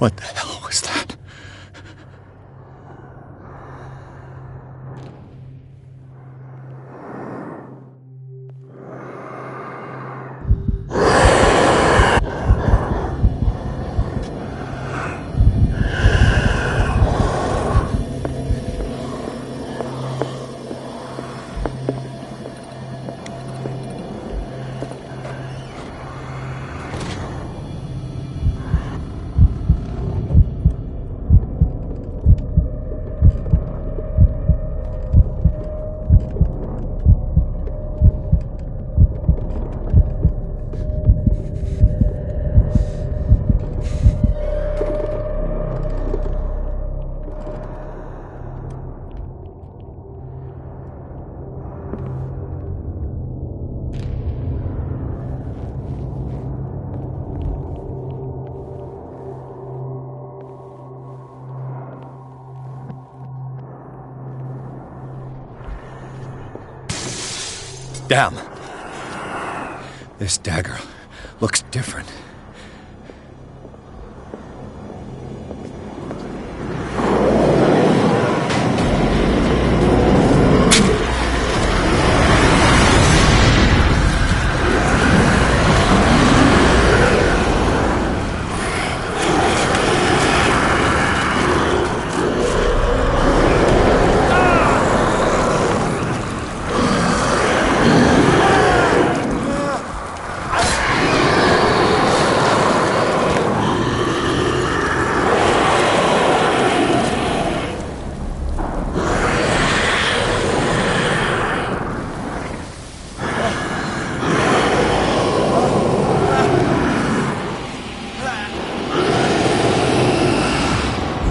What the hell was that? Damn. This dagger looks different.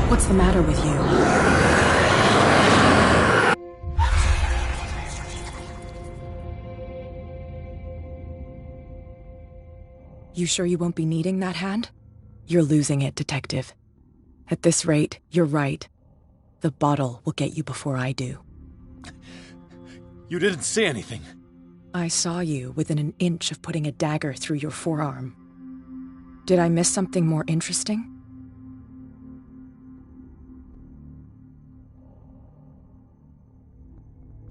What's the matter with you? You sure you won't be needing that hand? You're losing it, Detective. At this rate, you're right. The bottle will get you before I do. You didn't see anything. I saw you within an inch of putting a dagger through your forearm. Did I miss something more interesting?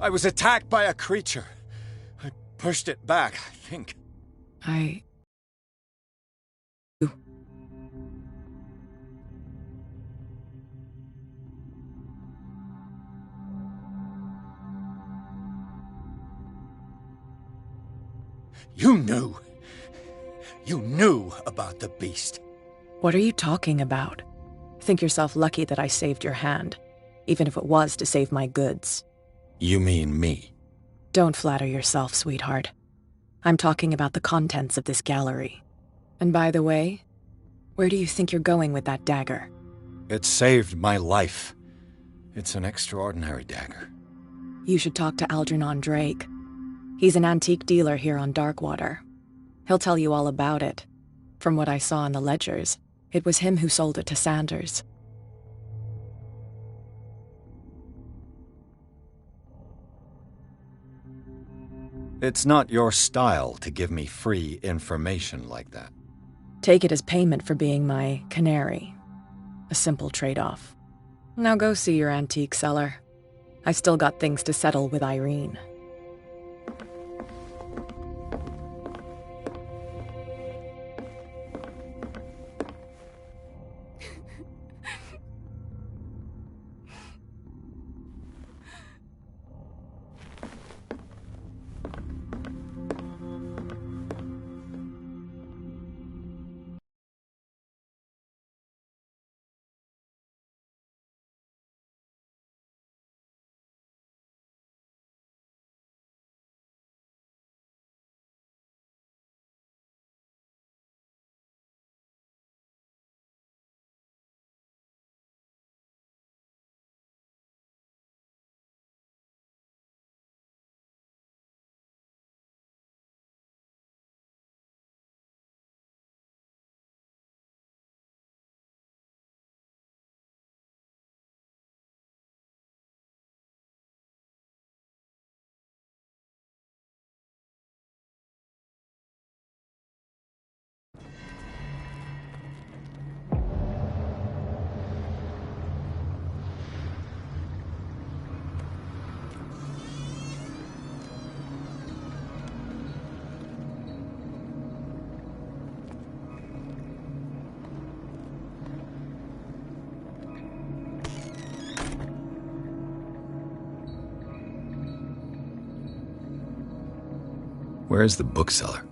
I was attacked by a creature. I pushed it back, I think. You knew. You knew about the beast. What are you talking about? Think yourself lucky that I saved your hand, even if it was to save my goods. You mean me? Don't flatter yourself, sweetheart. I'm talking about the contents of this gallery. And by the way, where do you think you're going with that dagger? It saved my life. It's an extraordinary dagger. You should talk to Algernon Drake. He's an antique dealer here on Darkwater. He'll tell you all about it. From what I saw in the ledgers, it was him who sold it to Sanders. It's not your style to give me free information like that. Take it as payment for being my canary. A simple trade-off. Now go see your antique seller. I still got things to settle with Irene. Where's the bookseller?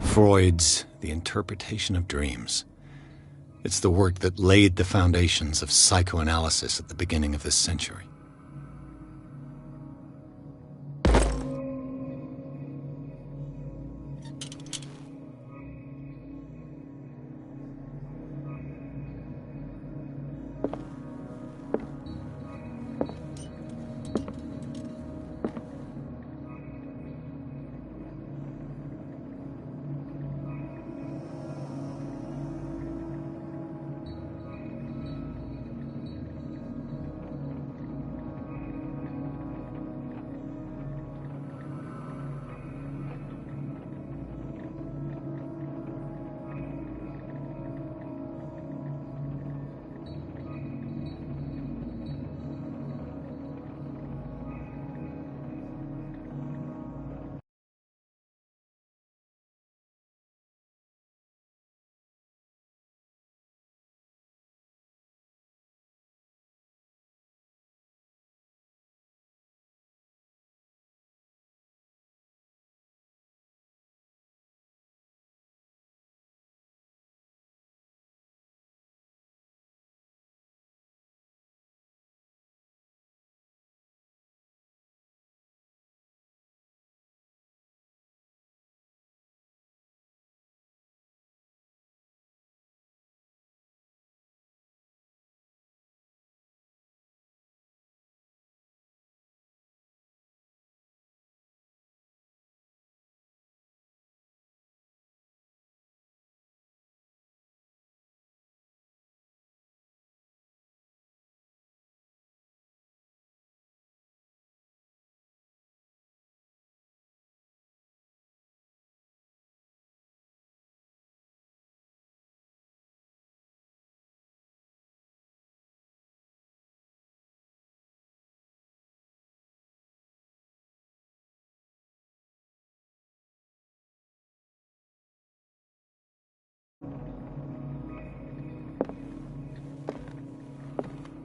Freud's The Interpretation of Dreams. It's the work that laid the foundations of psychoanalysis at the beginning of this century.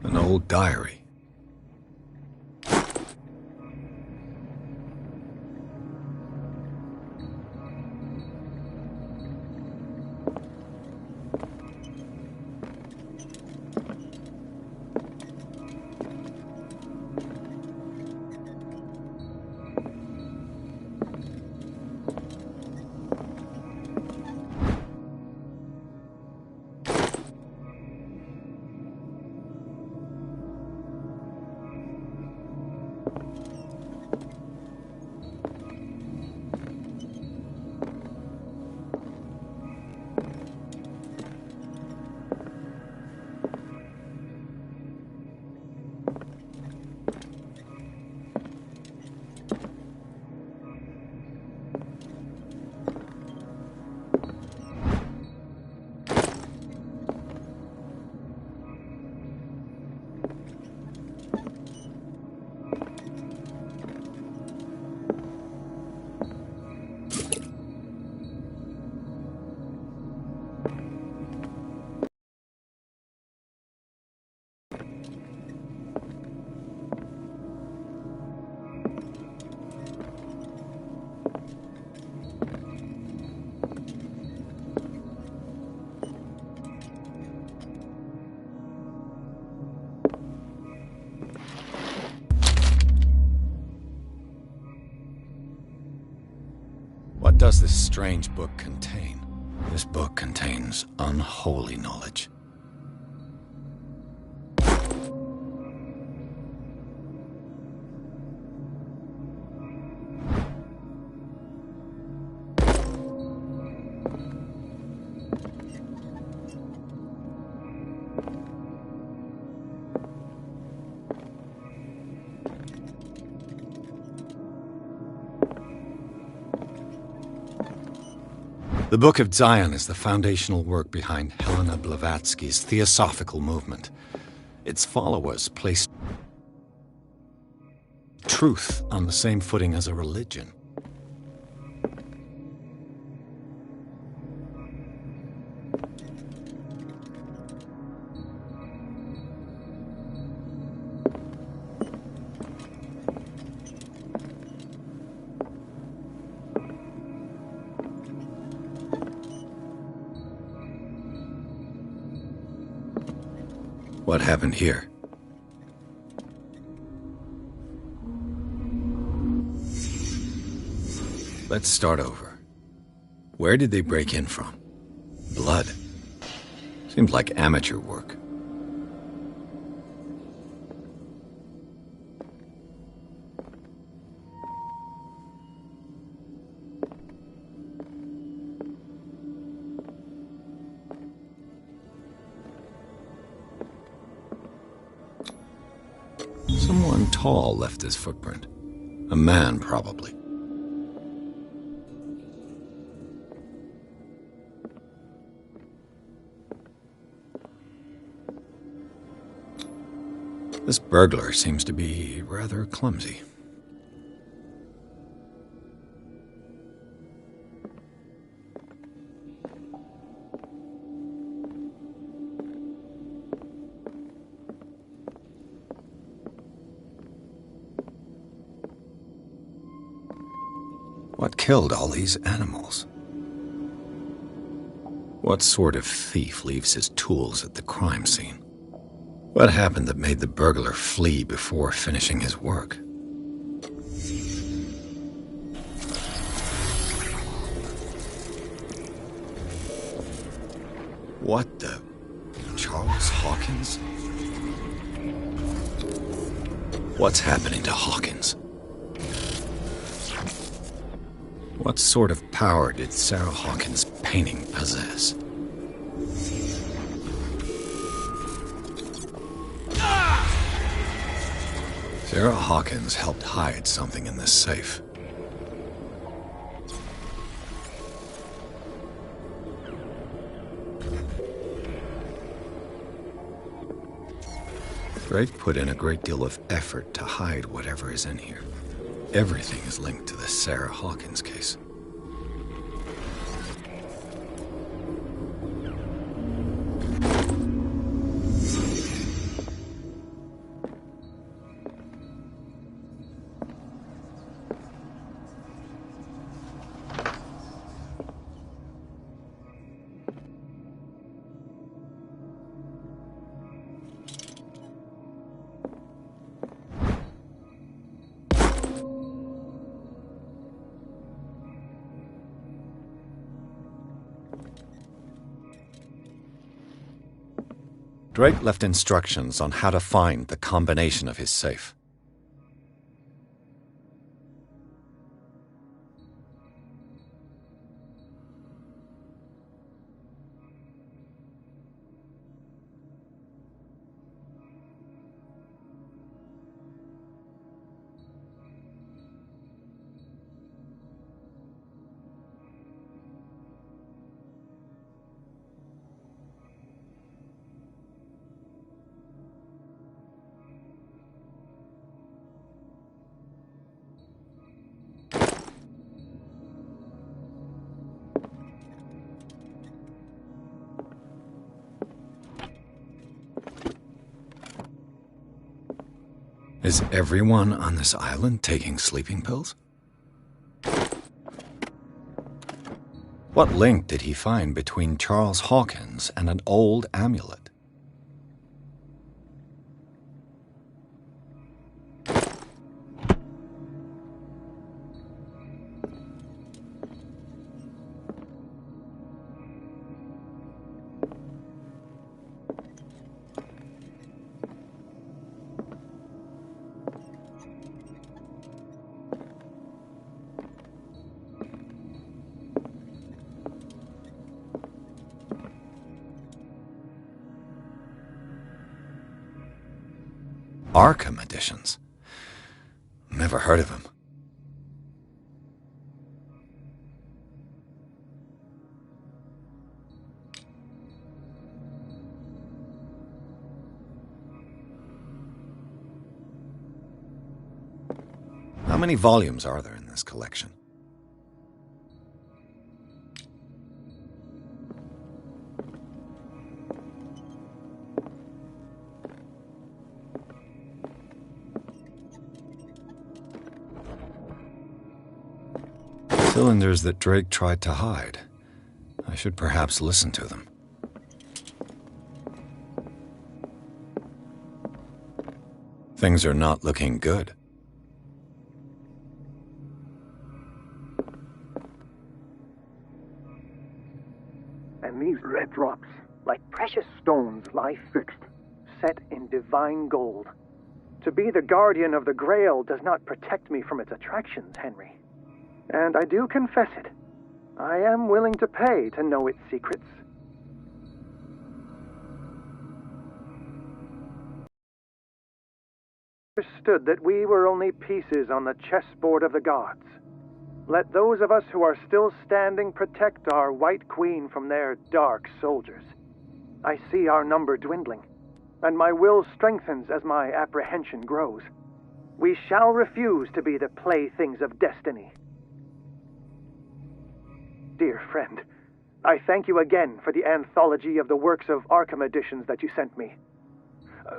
An old diary. What does this strange book contain? This book contains unholy knowledge. The Book of Zion is the foundational work behind Helena Blavatsky's Theosophical movement. Its followers placed truth on the same footing as a religion. What happened here? Let's start over. Where did they break in from? Blood. Seems like amateur work. Someone tall left his footprint. A man, probably. This burglar seems to be rather clumsy. What killed all these animals? What sort of thief leaves his tools at the crime scene? What happened that made the burglar flee before finishing his work? What the... Charles Hawkins? What's happening to Hawkins? What sort of power did Sarah Hawkins' painting possess? Sarah Hawkins helped hide something in this safe. Drake put in a great deal of effort to hide whatever is in here. Everything is linked to the Sarah Hawkins case. Drake left instructions on how to find the combination of his safe. Is everyone on this island taking sleeping pills? What link did he find between Charles Hawkins and an old amulet? Arkham editions. Never heard of him. How many volumes are there in this collection? Cylinders that Drake tried to hide. I should perhaps listen to them. Things are not looking good. And these red drops, like precious stones, lie fixed, set in divine gold. To be the guardian of the Grail does not protect me from its attractions, Henry. And I do confess it. I am willing to pay to know its secrets. Understood that we were only pieces on the chessboard of the gods. Let those of us who are still standing protect our White Queen from their dark soldiers. I see our number dwindling, and my will strengthens as my apprehension grows. We shall refuse to be the playthings of destiny. Dear friend, I thank you again for the anthology of the works of Arkham editions that you sent me.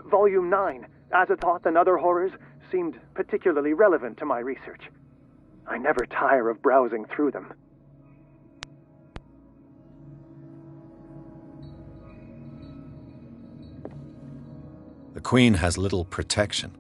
Volume 9, Azathoth and Other Horrors, seemed particularly relevant to my research. I never tire of browsing through them. The Queen has little protection.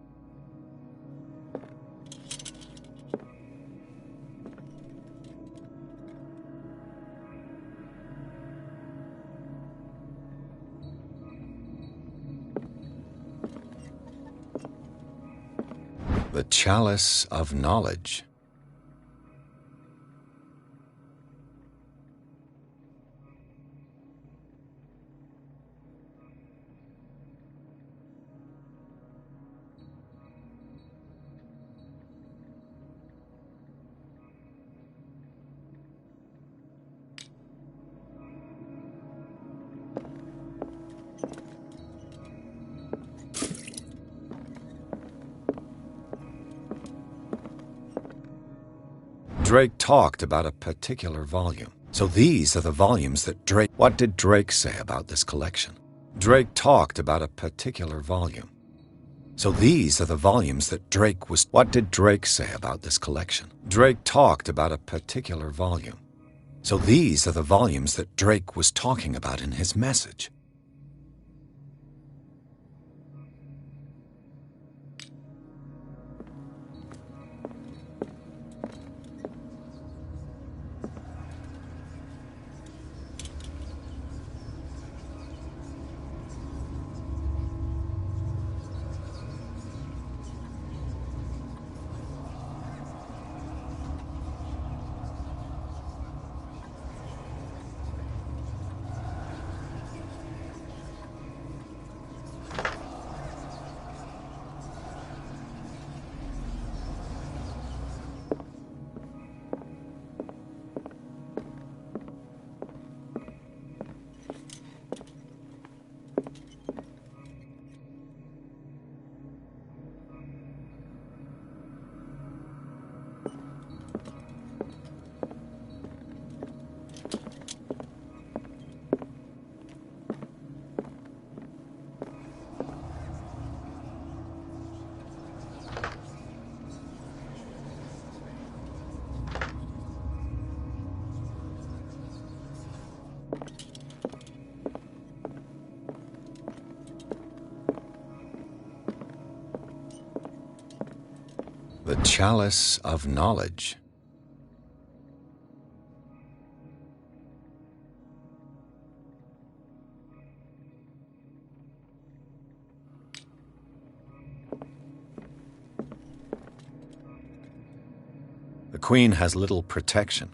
The Chalice of Knowledge. Drake talked about a particular volume. So these are the volumes that Drake... What did Drake say about this collection? Drake talked about a particular volume. So these are the volumes that Drake was... What did Drake say about this collection? Drake talked about a particular volume. So these are the volumes that Drake was talking about in his message. The Chalice of Knowledge. The Queen has little protection.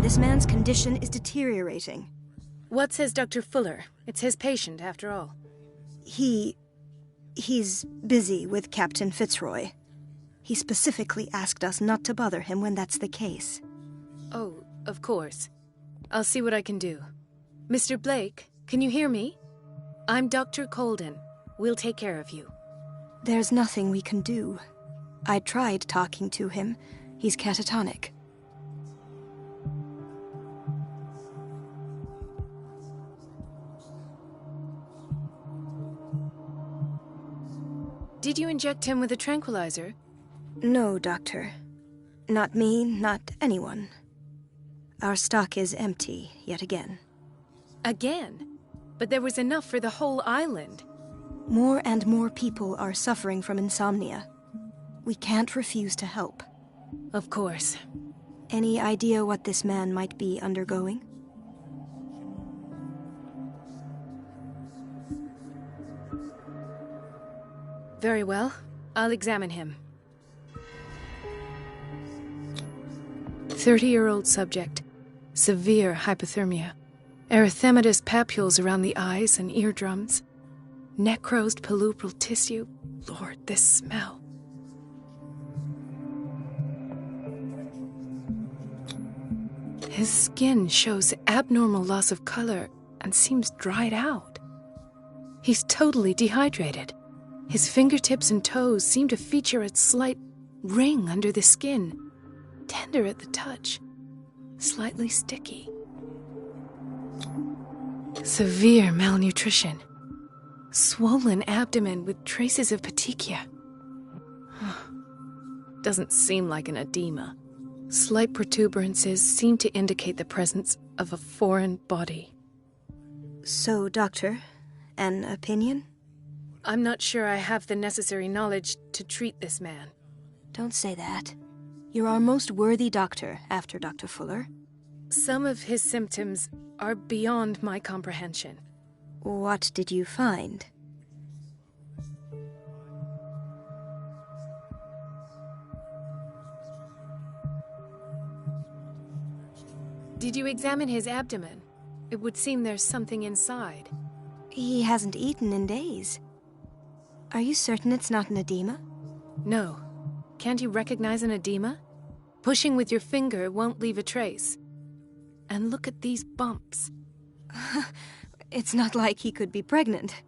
This man's condition is deteriorating. What says Dr. Fuller? It's his patient, after all. He's busy with Captain Fitzroy. He specifically asked us not to bother him when that's the case. Oh, of course. I'll see what I can do. Mr. Blake, can you hear me? I'm Dr. Colden. We'll take care of you. There's nothing we can do. I tried talking to him. He's catatonic. Did you inject him with a tranquilizer? No, Doctor. Not me, not anyone. Our stock is empty, yet again. Again? But there was enough for the whole island. More and more people are suffering from insomnia. We can't refuse to help. Of course. Any idea what this man might be undergoing? Very well. I'll examine him. 30-year-old subject. Severe hypothermia. Erythematous papules around the eyes and eardrums. Necrosed palpebral tissue. Lord, this smell. His skin shows abnormal loss of color and seems dried out. He's totally dehydrated. His fingertips and toes seem to feature a slight ring under the skin. Tender at the touch. Slightly sticky. Severe malnutrition. Swollen abdomen with traces of petechia. Doesn't seem like an edema. Slight protuberances seem to indicate the presence of a foreign body. So, Doctor, an opinion? I'm not sure I have the necessary knowledge to treat this man. Don't say that. You're our most worthy doctor after Dr. Fuller. Some of his symptoms are beyond my comprehension. What did you find? Did you examine his abdomen? It would seem there's something inside. He hasn't eaten in days. Are you certain it's not an edema? No. Can't you recognize an edema? Pushing with your finger won't leave a trace. And look at these bumps. It's not like he could be pregnant.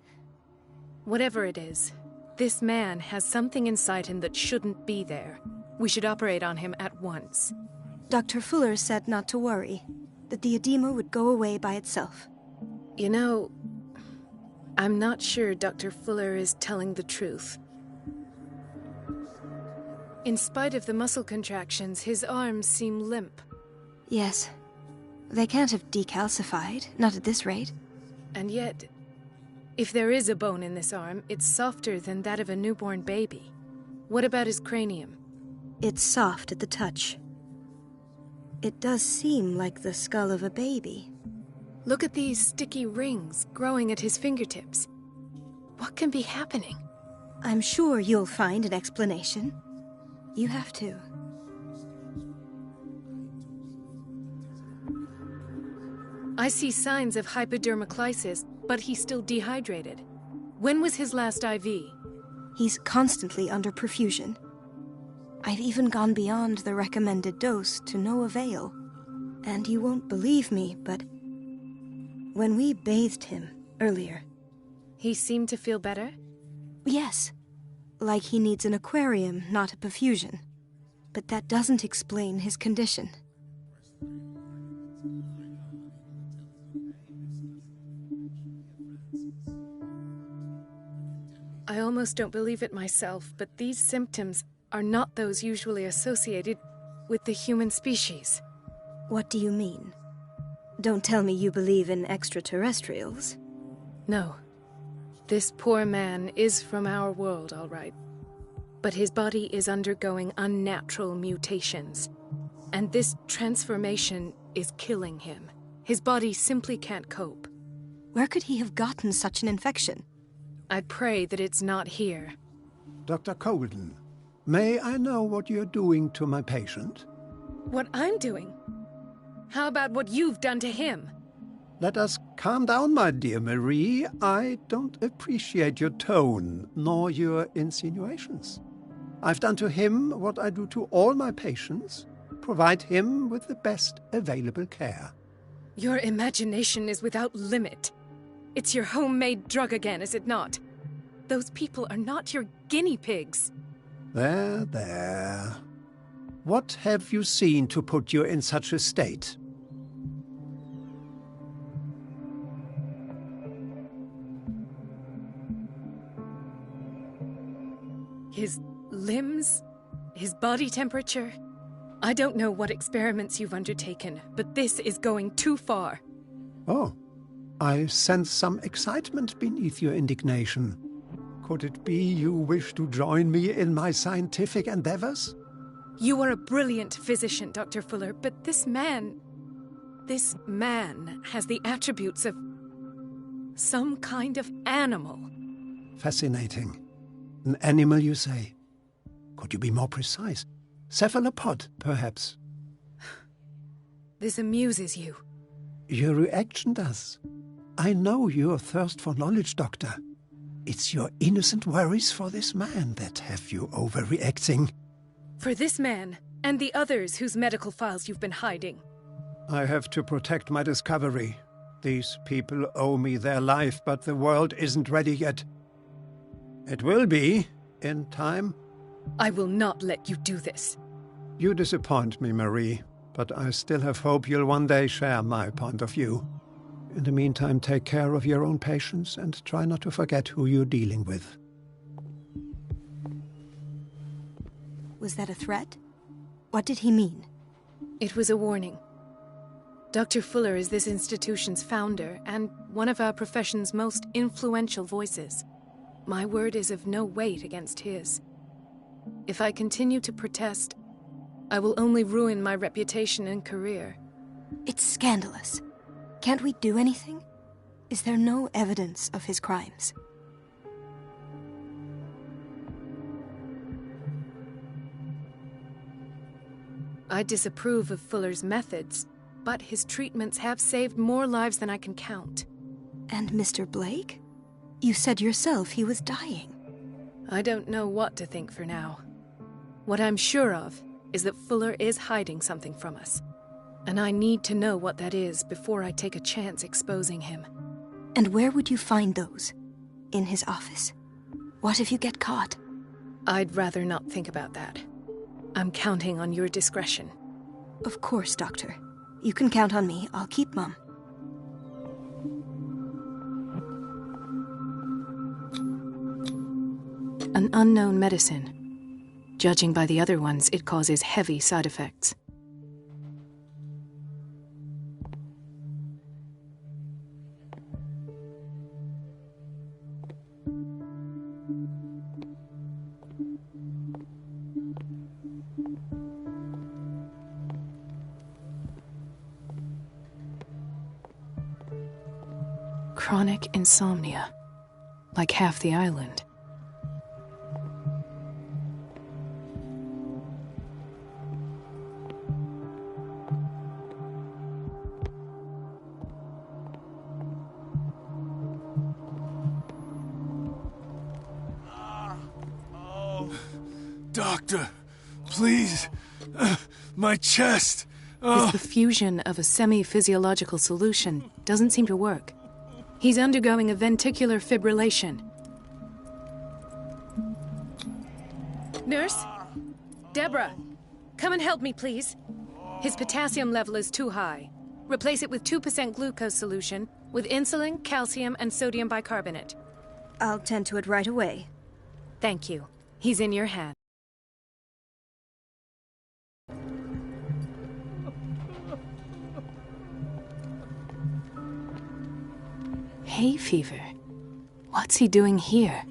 Whatever it is, this man has something inside him that shouldn't be there. We should operate on him at once. Dr. Fuller said not to worry, that the edema would go away by itself. You know, I'm not sure Dr. Fuller is telling the truth. In spite of the muscle contractions, his arms seem limp. Yes. They can't have decalcified, not at this rate. And yet, if there is a bone in this arm, it's softer than that of a newborn baby. What about his cranium? It's soft at the touch. It does seem like the skull of a baby. Look at these sticky rings growing at his fingertips. What can be happening? I'm sure you'll find an explanation. You have to. I see signs of hypodermoclysis, but he's still dehydrated. When was his last IV? He's constantly under perfusion. I've even gone beyond the recommended dose to no avail. And you won't believe me, but when we bathed him earlier... He seemed to feel better? Yes. Like he needs an aquarium, not a perfusion. But that doesn't explain his condition. I almost don't believe it myself, but these symptoms are not those usually associated with the human species. What do you mean? Don't tell me you believe in extraterrestrials. No. This poor man is from our world, all right. But his body is undergoing unnatural mutations. And this transformation is killing him. His body simply can't cope. Where could he have gotten such an infection? I pray that it's not here. Dr. Colden, may I know what you're doing to my patient? What I'm doing? How about what you've done to him? Let us calm down, my dear Marie. I don't appreciate your tone, nor your insinuations. I've done to him what I do to all my patients. Provide him with the best available care. Your imagination is without limit. It's your homemade drug again, is it not? Those people are not your guinea pigs. There, there. What have you seen to put you in such a state? His limbs? His body temperature? I don't know what experiments you've undertaken, but this is going too far. Oh, I sense some excitement beneath your indignation. Could it be you wish to join me in my scientific endeavors? You are a brilliant physician, Dr. Fuller, but this man has the attributes of some kind of animal. Fascinating. An animal, you say? Could you be more precise? Cephalopod, perhaps? This amuses you. Your reaction does. I know your thirst for knowledge, Doctor. It's your innocent worries for this man that have you overreacting. For this man, and the others whose medical files you've been hiding. I have to protect my discovery. These people owe me their life, but the world isn't ready yet. It will be, in time. I will not let you do this. You disappoint me, Marie, but I still have hope you'll one day share my point of view. In the meantime, take care of your own patients and try not to forget who you're dealing with. Was that a threat? What did he mean? It was a warning. Dr. Fuller is this institution's founder and one of our profession's most influential voices. My word is of no weight against his. If I continue to protest, I will only ruin my reputation and career. It's scandalous. Can't we do anything? Is there no evidence of his crimes? I disapprove of Fuller's methods, but his treatments have saved more lives than I can count. And Mr. Blake? You said yourself he was dying. I don't know what to think for now. What I'm sure of is that Fuller is hiding something from us. And I need to know what that is before I take a chance exposing him. And where would you find those? In his office? What if you get caught? I'd rather not think about that. I'm counting on your discretion. Of course, Doctor. You can count on me. I'll keep Mum. An unknown medicine. Judging by the other ones, it causes heavy side effects. Chronic insomnia, like half the island. Doctor, please, my chest. The fusion of a semi-physiological solution doesn't seem to work. He's undergoing a ventricular fibrillation. Nurse? Deborah, come and help me, please. His potassium level is too high. Replace it with 2% glucose solution with insulin, calcium, and sodium bicarbonate. I'll tend to it right away. Thank you. He's in your hands. Hay fever. What's he doing here?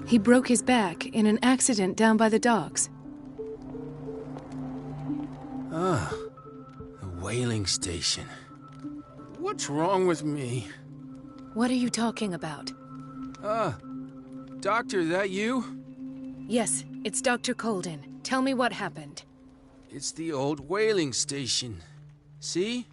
He broke his back in an accident down by the docks. Ah, the whaling station. What's wrong with me? What are you talking about? Doctor, that you? Yes, it's Dr. Colden. Tell me what happened. It's the old whaling station. See?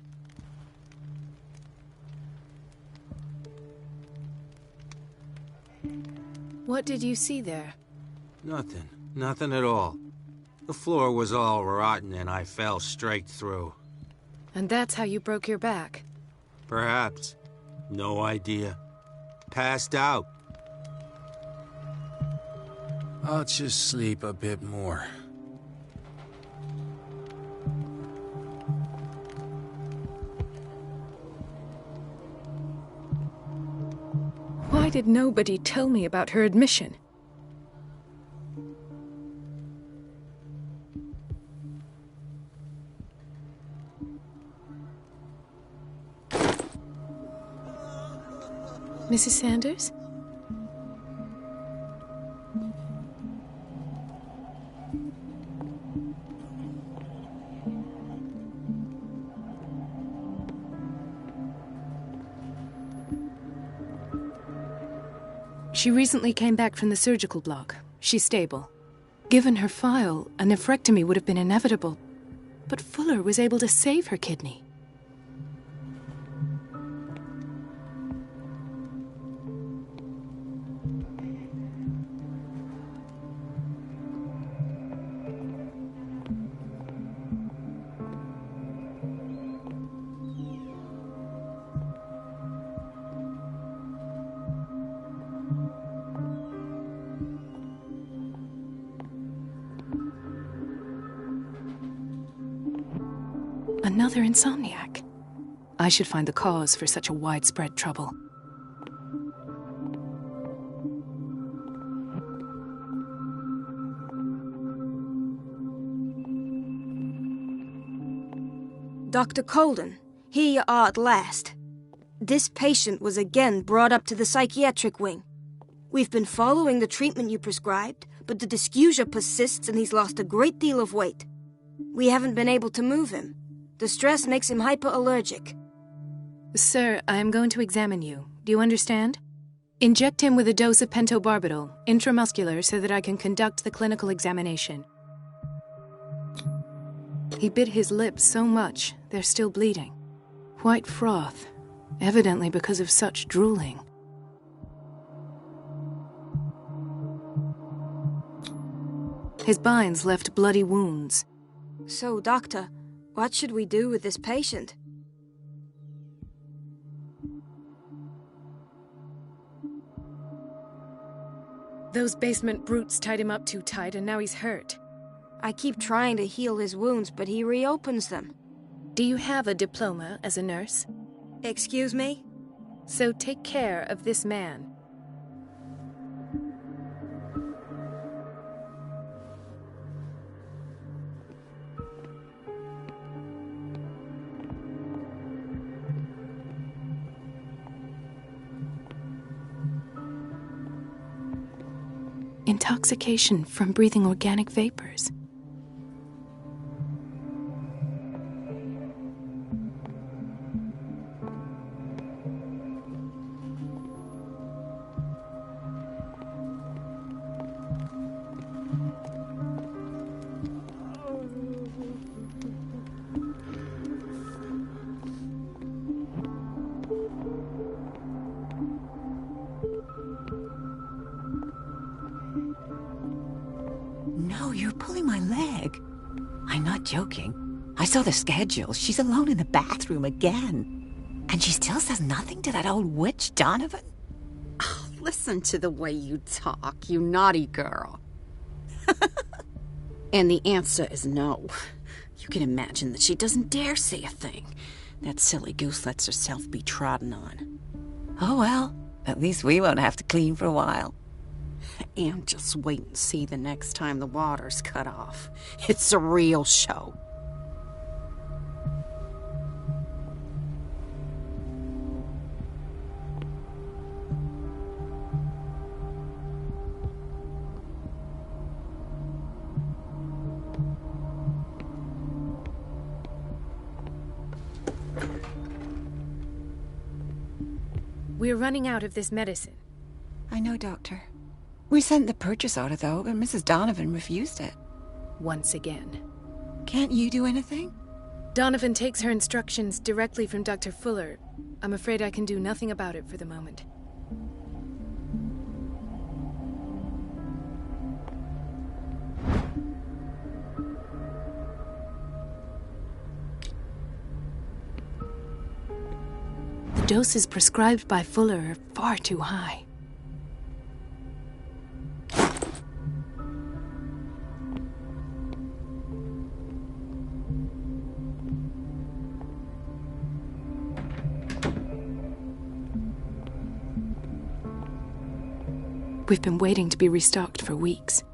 What did you see there? Nothing. Nothing at all. The floor was all rotten and I fell straight through. And that's how you broke your back? Perhaps. No idea. Passed out. I'll just sleep a bit more. Why did nobody tell me about her admission? Mrs. Sanders? She recently came back from the surgical block. She's stable. Given her file, a nephrectomy would have been inevitable, but Fuller was able to save her kidney. Another insomniac. I should find the cause for such a widespread trouble. Dr. Colden, here you are at last. This patient was again brought up to the psychiatric wing. We've been following the treatment you prescribed, but the dysgeusia persists and he's lost a great deal of weight. We haven't been able to move him. The stress makes him hyperallergic. Sir, I am going to examine you. Do you understand? Inject him with a dose of pentobarbital, intramuscular, so that I can conduct the clinical examination. He bit his lips so much, they're still bleeding. White froth, evidently because of such drooling. His binds left bloody wounds. So, Doctor, what should we do with this patient? Those basement brutes tied him up too tight and now he's hurt. I keep trying to heal his wounds, but he reopens them. Do you have a diploma as a nurse? Excuse me? So take care of this man. Intoxication from breathing organic vapors. No, you're pulling my leg. I'm not joking. I saw the schedule. She's alone in the bathroom again. And she still says nothing to that old witch, Donovan. Oh, listen to the way you talk, you naughty girl. And the answer is no. You can imagine that she doesn't dare say a thing. That silly goose lets herself be trodden on. Oh, well, at least we won't have to clean for a while. And just wait and see the next time the water's cut off. It's a real show. We're running out of this medicine. I know, Doctor. We sent the purchase order, though, but Mrs. Donovan refused it. Once again. Can't you do anything? Donovan takes her instructions directly from Dr. Fuller. I'm afraid I can do nothing about it for the moment. The doses prescribed by Fuller are far too high. We've been waiting to be restocked for weeks.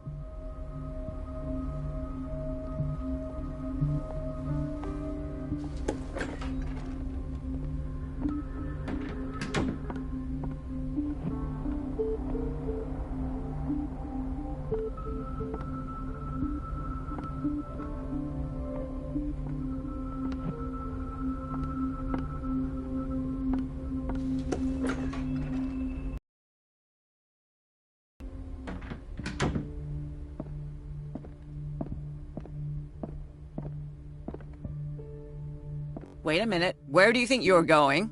Wait a minute. Where do you think you're going?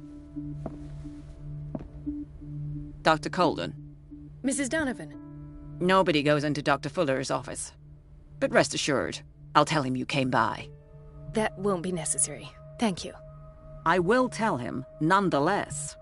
Dr. Colden. Mrs. Donovan. Nobody goes into Dr. Fuller's office. But rest assured, I'll tell him you came by. That won't be necessary. Thank you. I will tell him, nonetheless.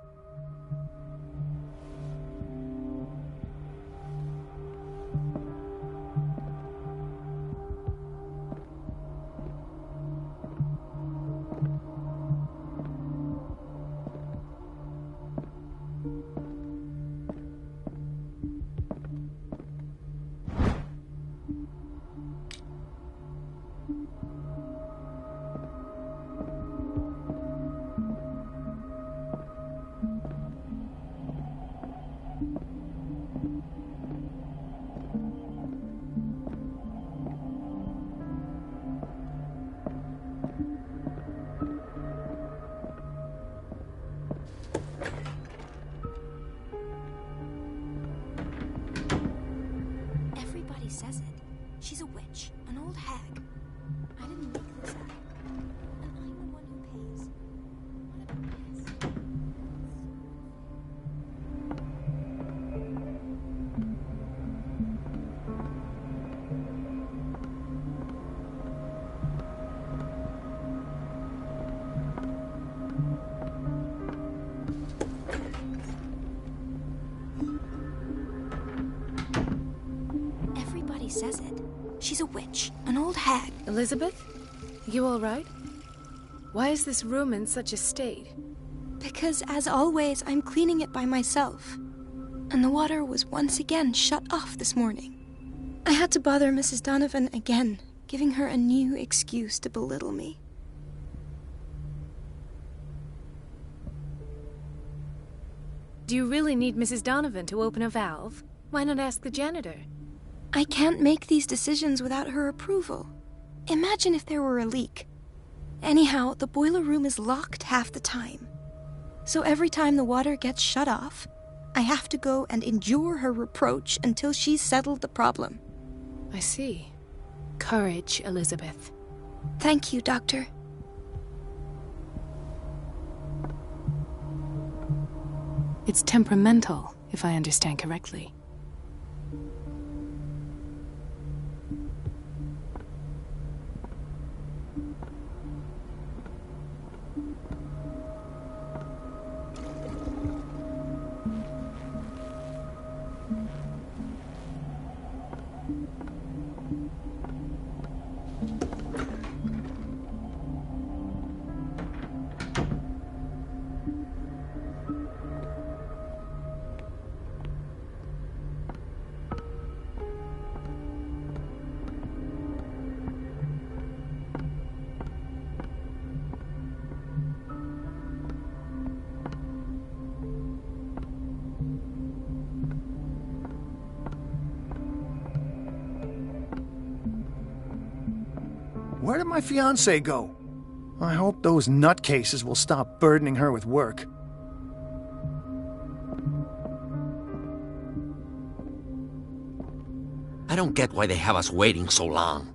Everybody says it. She's a witch, an old hag. I didn't make this up. And I'm the one who pays. What a mess. Everybody says it. She's a witch, an old hag. Elizabeth? You all right? Why is this room in such a state? Because, as always, I'm cleaning it by myself. And the water was once again shut off this morning. I had to bother Mrs. Donovan again, giving her a new excuse to belittle me. Do you really need Mrs. Donovan to open a valve? Why not ask the janitor? I can't make these decisions without her approval. Imagine if there were a leak. Anyhow, the boiler room is locked half the time. So every time the water gets shut off, I have to go and endure her reproach until she's settled the problem. I see. Courage, Elizabeth. Thank you, Doctor. It's temperamental, if I understand correctly. Where did my fiancé go? I hope those nutcases will stop burdening her with work. I don't get why they have us waiting so long.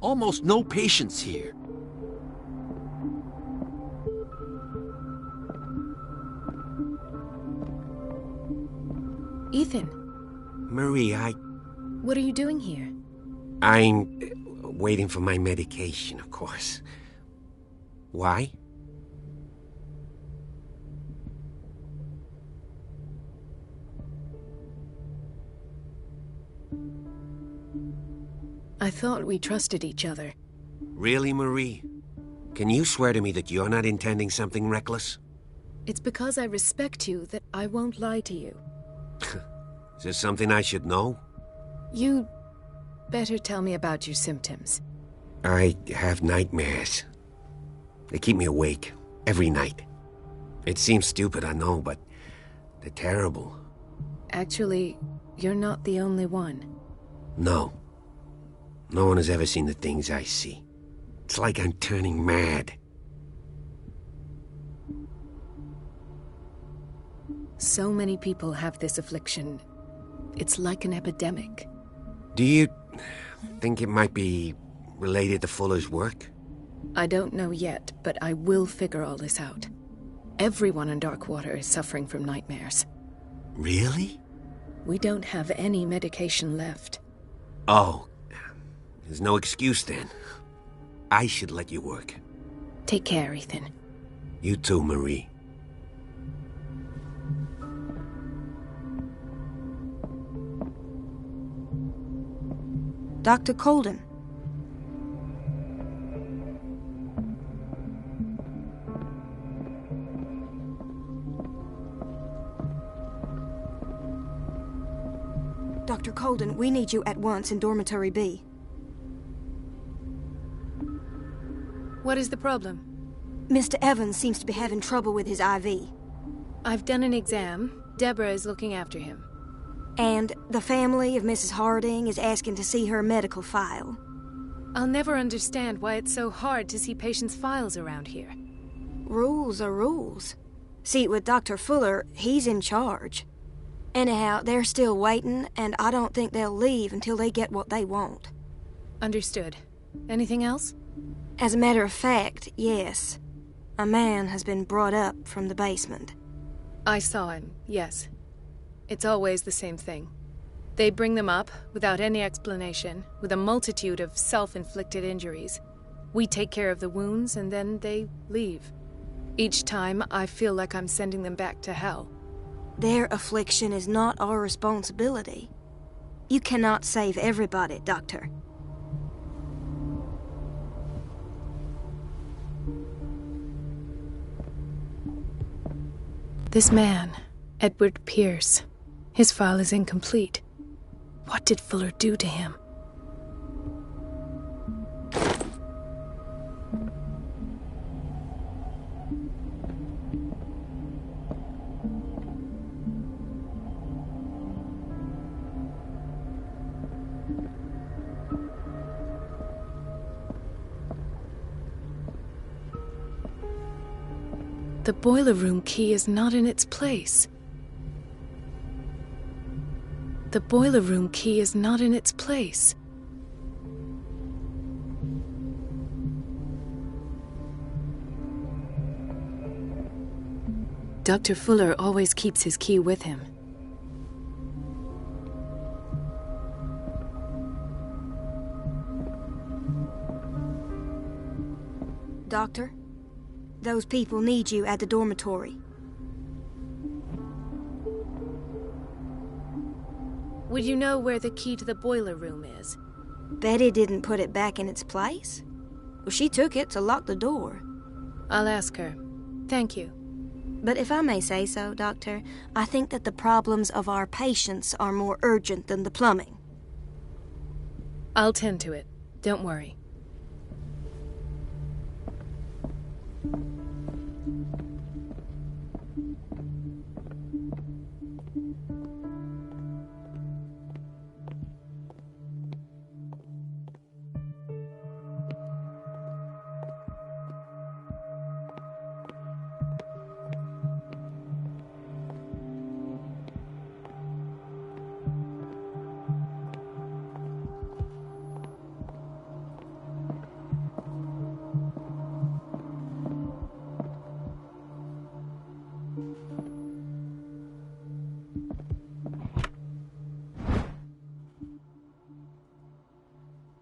Almost no patients here. Ethan, Marie, what are you doing here? I'm waiting for my medication, of course. Why? I thought we trusted each other. Really, Marie? Can you swear to me that you're not intending something reckless? It's because I respect you that I won't lie to you. Is there something I should know? You better tell me about your symptoms. I have nightmares. They keep me awake every night. It seems stupid, I know, but they're terrible. Actually, you're not the only one. No. No one has ever seen the things I see. It's like I'm turning mad. So many people have this affliction. It's like an epidemic. Do you think it might be related to Fuller's work? I don't know yet, but I will figure all this out. Everyone in Darkwater is suffering from nightmares. Really? We don't have any medication left. Oh, there's no excuse then. I should let you work. Take care, Ethan. You too, Marie. Dr. Colden. Dr. Colden, we need you at once in Dormitory B. What is the problem? Mr. Evans seems to be having trouble with his IV. I've done an exam. Deborah is looking after him. And the family of Mrs. Harding is asking to see her medical file. I'll never understand why it's so hard to see patients' files around here. Rules are rules. See, with Dr. Fuller, he's in charge. Anyhow, they're still waiting, and I don't think they'll leave until they get what they want. Understood. Anything else? As a matter of fact, yes. A man has been brought up from the basement. I saw him, yes. It's always the same thing. They bring them up, without any explanation, with a multitude of self-inflicted injuries. We take care of the wounds, and then they leave. Each time, I feel like I'm sending them back to hell. Their affliction is not our responsibility. You cannot save everybody, Doctor. This man, Edward Pierce, his file is incomplete. What did Fuller do to him? The boiler room key is not in its place. The boiler room key is not in its place. Dr. Fuller always keeps his key with him. Doctor, those people need you at the dormitory. Would you know where the key to the boiler room is? Betty didn't put it back in its place. Well, she took it to lock the door. I'll ask her. Thank you. But if I may say so, Doctor, I think that the problems of our patients are more urgent than the plumbing. I'll tend to it. Don't worry.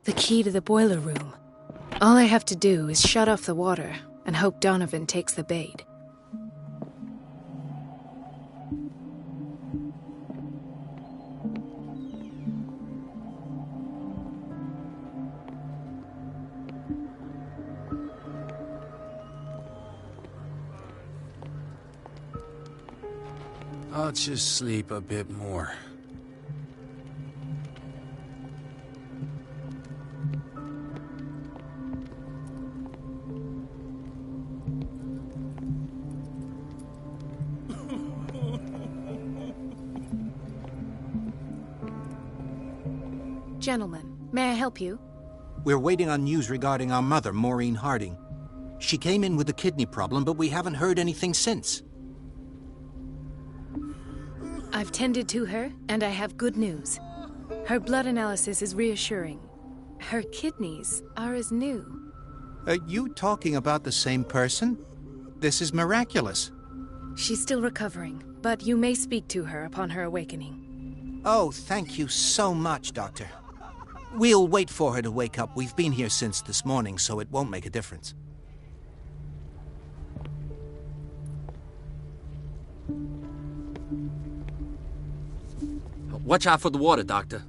The key to the boiler room. All I have to do is shut off the water and hope Donovan takes the bait. I'll just sleep a bit more. Gentlemen, may I help you? We're waiting on news regarding our mother, Maureen Harding. She came in with a kidney problem, but we haven't heard anything since. I've tended to her, and I have good news. Her blood analysis is reassuring. Her kidneys are as new. Are you talking about the same person? This is miraculous. She's still recovering, but you may speak to her upon her awakening. Oh, thank you so much, Doctor. We'll wait for her to wake up. We've been here since this morning, so it won't make a difference. Watch out for the water, Doctor.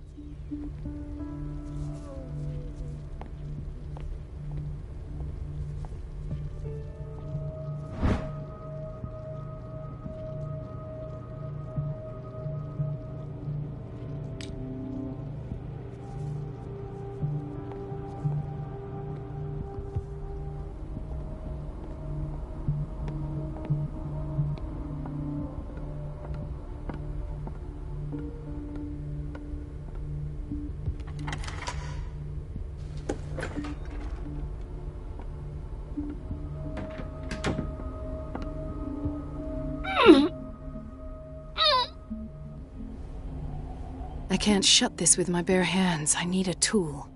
I can't shut this with my bare hands. I need a tool.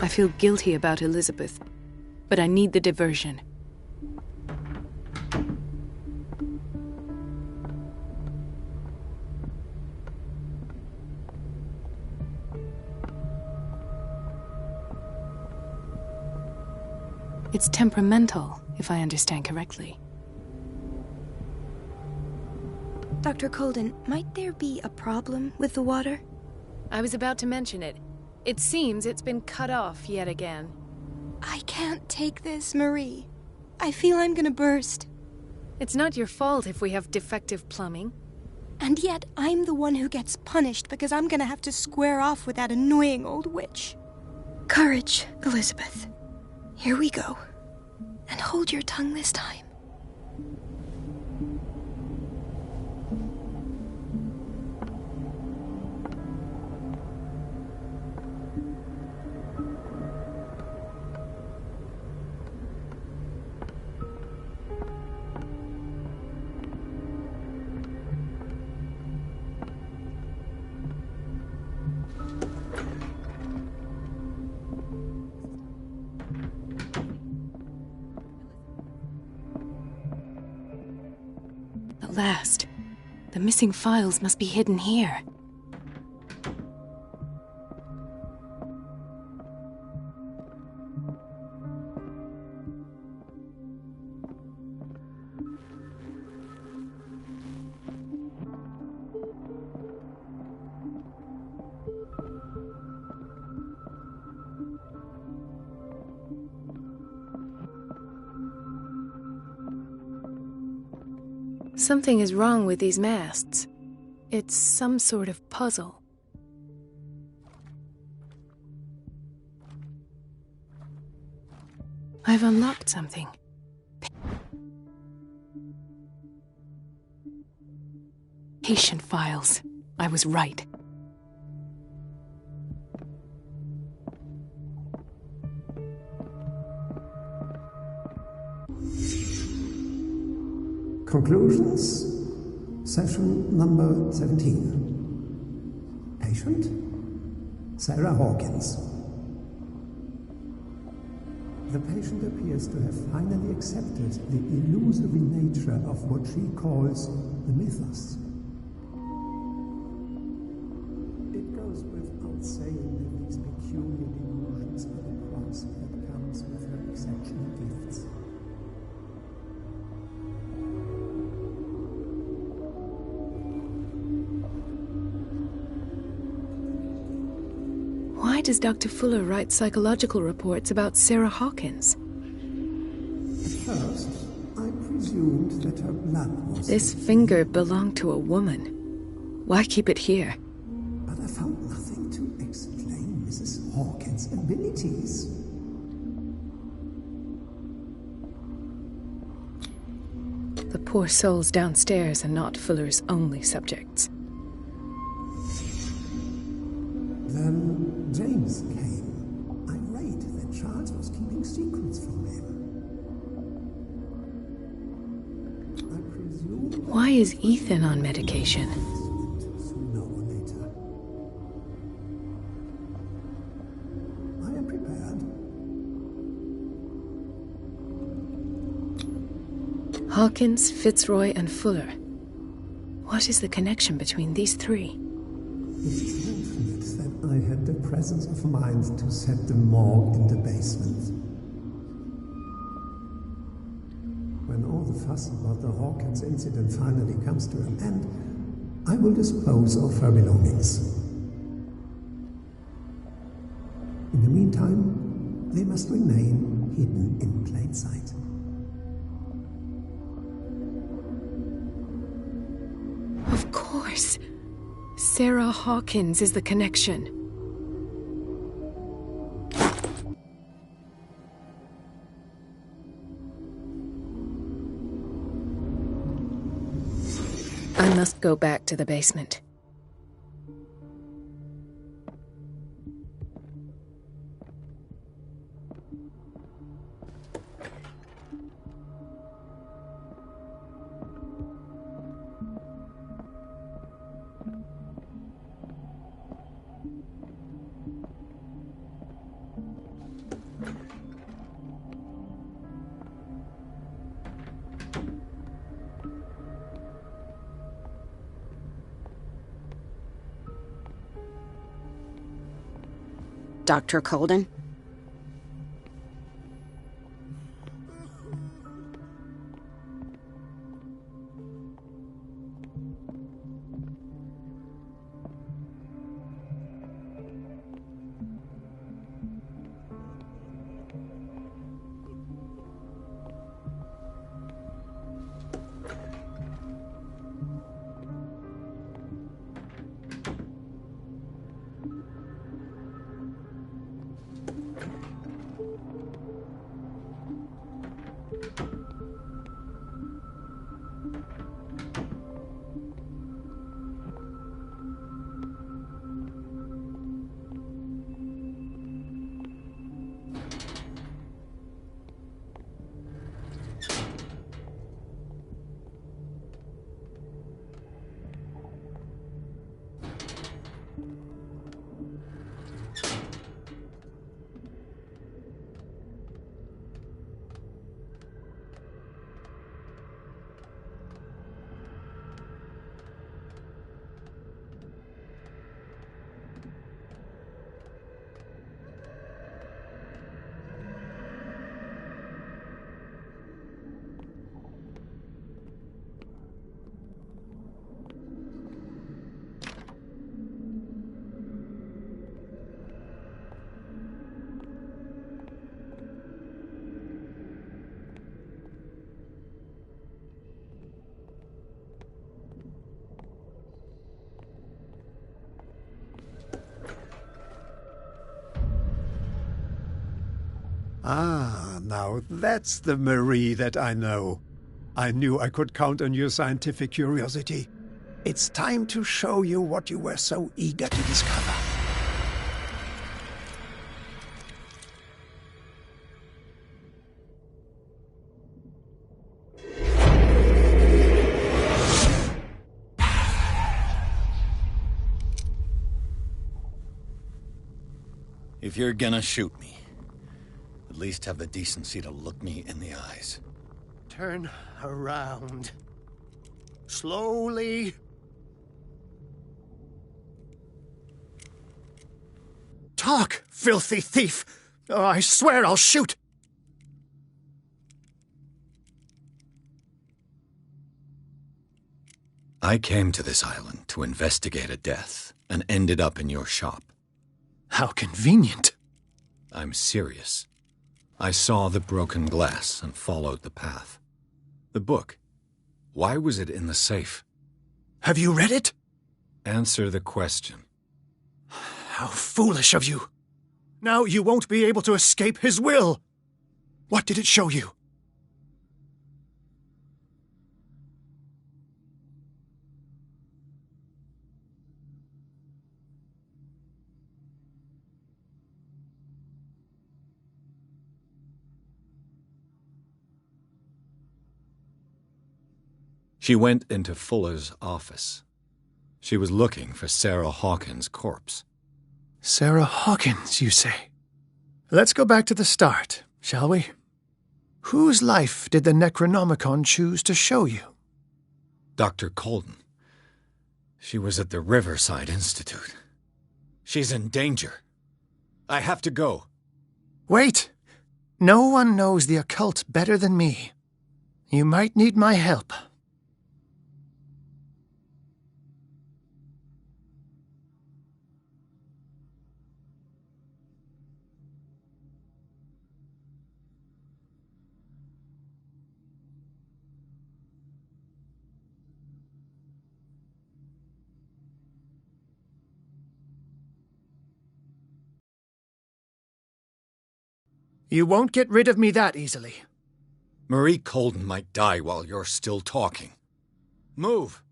I feel guilty about Elizabeth, but I need the diversion. It's temperamental, if I understand correctly. Dr. Colden, might there be a problem with the water? I was about to mention it. It seems it's been cut off yet again. I can't take this, Marie. I feel I'm gonna burst. It's not your fault if we have defective plumbing. And yet, I'm the one who gets punished because I'm gonna have to square off with that annoying old witch. Courage, Elizabeth. Here we go. And hold your tongue this time. At last. The missing files must be hidden here. Something is wrong with these masts. It's some sort of puzzle. I've unlocked something. Patient files. I was right. Conclusions. Session number 17. Patient? Sarah Hawkins. The patient appears to have finally accepted the illusory nature of what she calls the mythos. It goes without saying that these peculiar delusions are the cross that comes with her exceptional gifts. Why does Dr. Fuller write psychological reports about Sarah Hawkins? At first, I presumed that her blood was... This finger belonged to a woman. Why keep it here? But I found nothing to explain Mrs. Hawkins' abilities. The poor souls downstairs are not Fuller's only subjects. Then James came, irate that Charles was keeping secrets from him. I presume... Why is Ethan on medication? Sooner or later. I am prepared. Hawkins, Fitzroy, and Fuller. What is the connection between these three? It's fortunate that I had the presence of mind to set the morgue in the basement. When all the fuss about the Hawkins incident finally comes to an end, I will dispose of her belongings. In the meantime, they must remain hidden in plain sight. Of course! Sarah Hawkins is the connection. I must go back to the basement. Dr. Colden? Ah, now that's the Marie that I know. I knew I could count on your scientific curiosity. It's time to show you what you were so eager to discover. If you're gonna shoot me, at least have the decency to look me in the eyes. Turn around. Slowly. Talk, filthy thief! Oh, I swear I'll shoot! I came to this island to investigate a death, and ended up in your shop. How convenient. I'm serious. I saw the broken glass and followed the path. The book. Why was it in the safe? Have you read it? Answer the question. How foolish of you. Now you won't be able to escape his will. What did it show you? She went into Fuller's office. She was looking for Sarah Hawkins' corpse. Sarah Hawkins, you say? Let's go back to the start, shall we? Whose life did the Necronomicon choose to show you? Dr. Colden. She was at the Riverside Institute. She's in danger. I have to go. Wait! No one knows the occult better than me. You might need my help. You won't get rid of me that easily. Marie Colden might die while you're still talking. Move!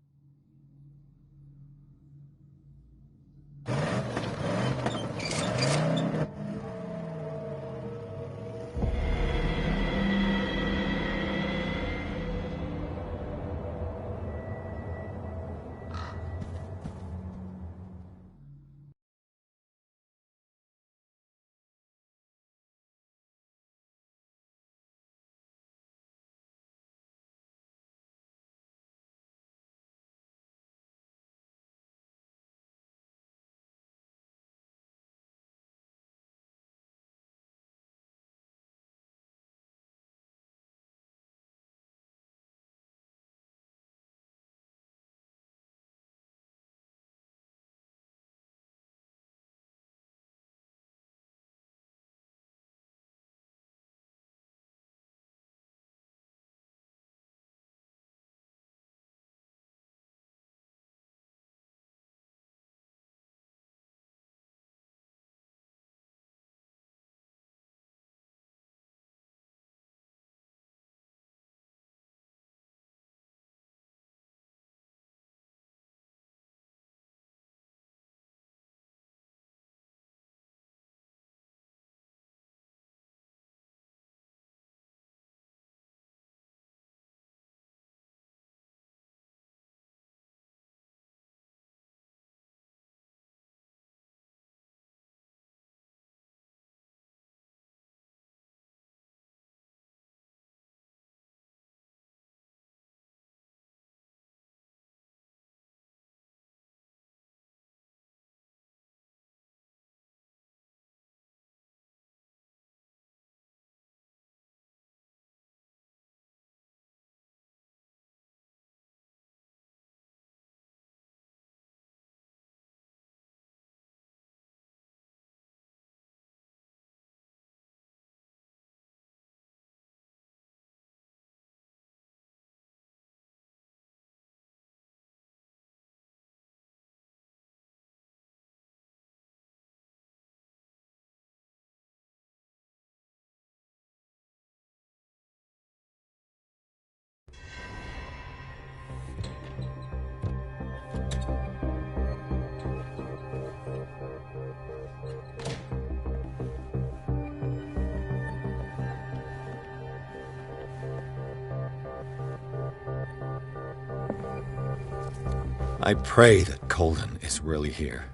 I pray that Colden is really here.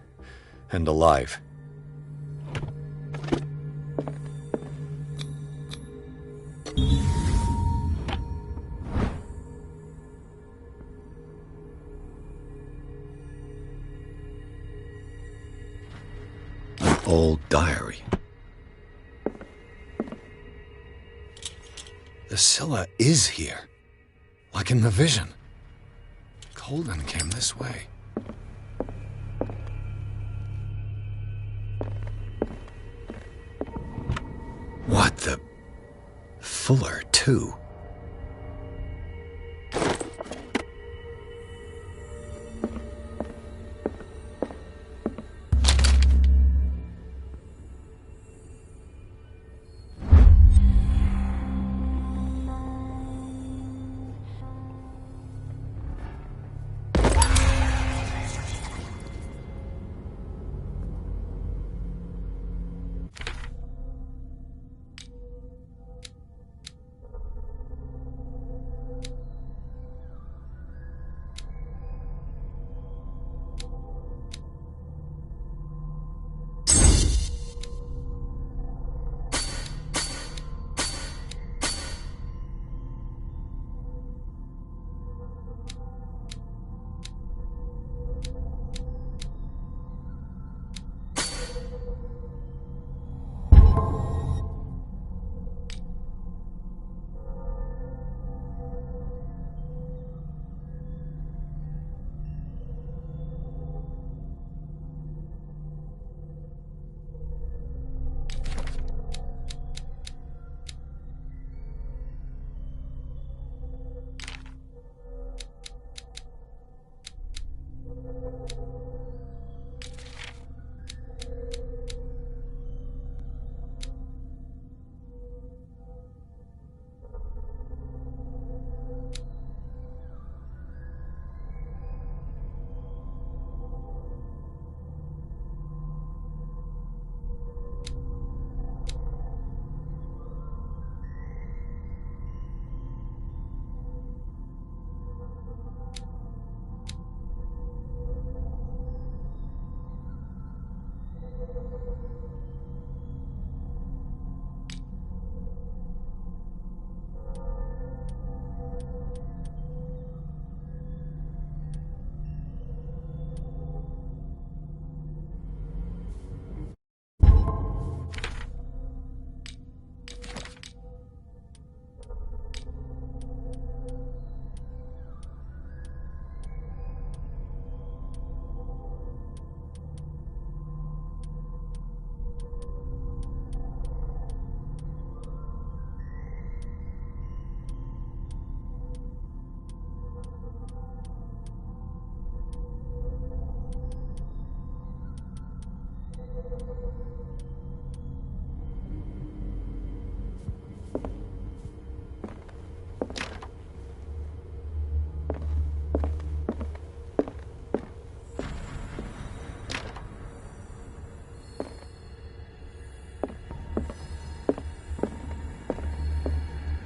And alive. An old diary. The Scylla is here. Like in the vision. Colden came this way. What the... Fuller, too.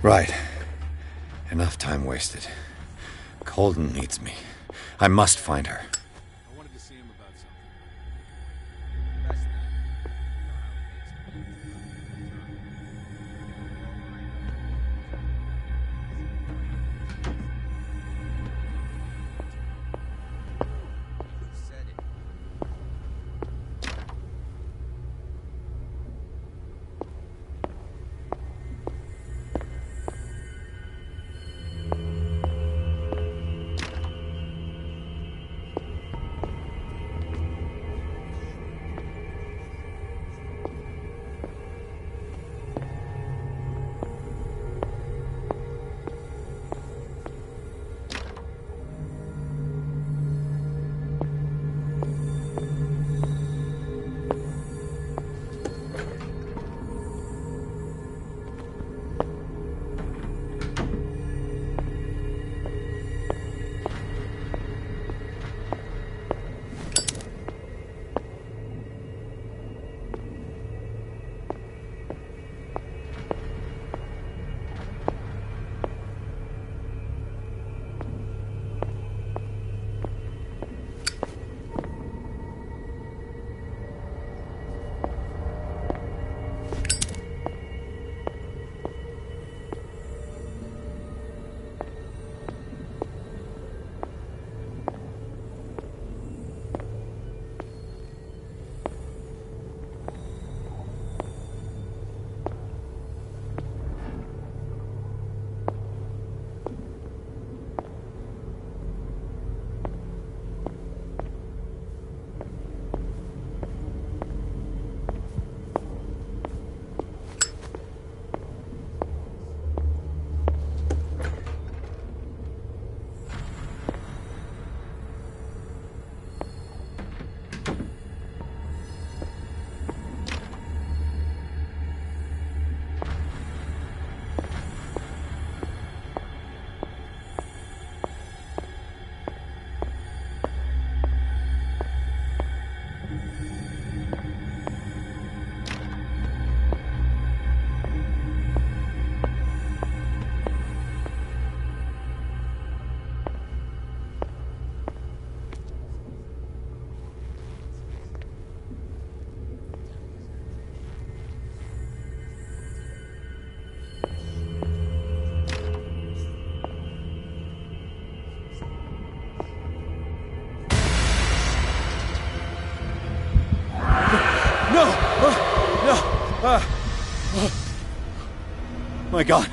Right. Enough time wasted. Colden needs me. I must find her. I wanted to see him about something. my God.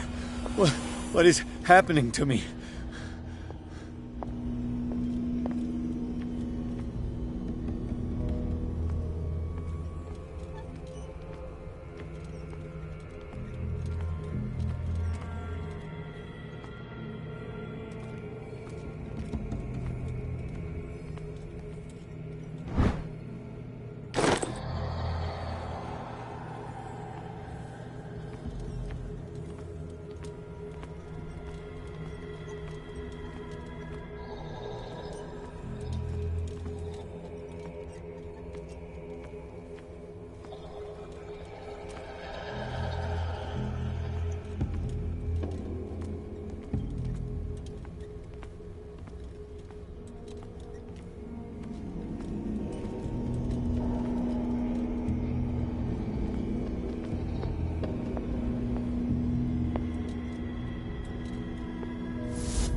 What is happening to me?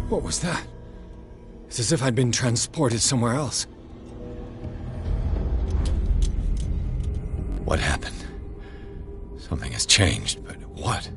What was that? It's as if I'd been transported somewhere else. What happened? Something has changed, but what?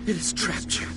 It has trapped you.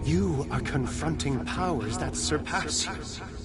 You are confronting powers that surpass you.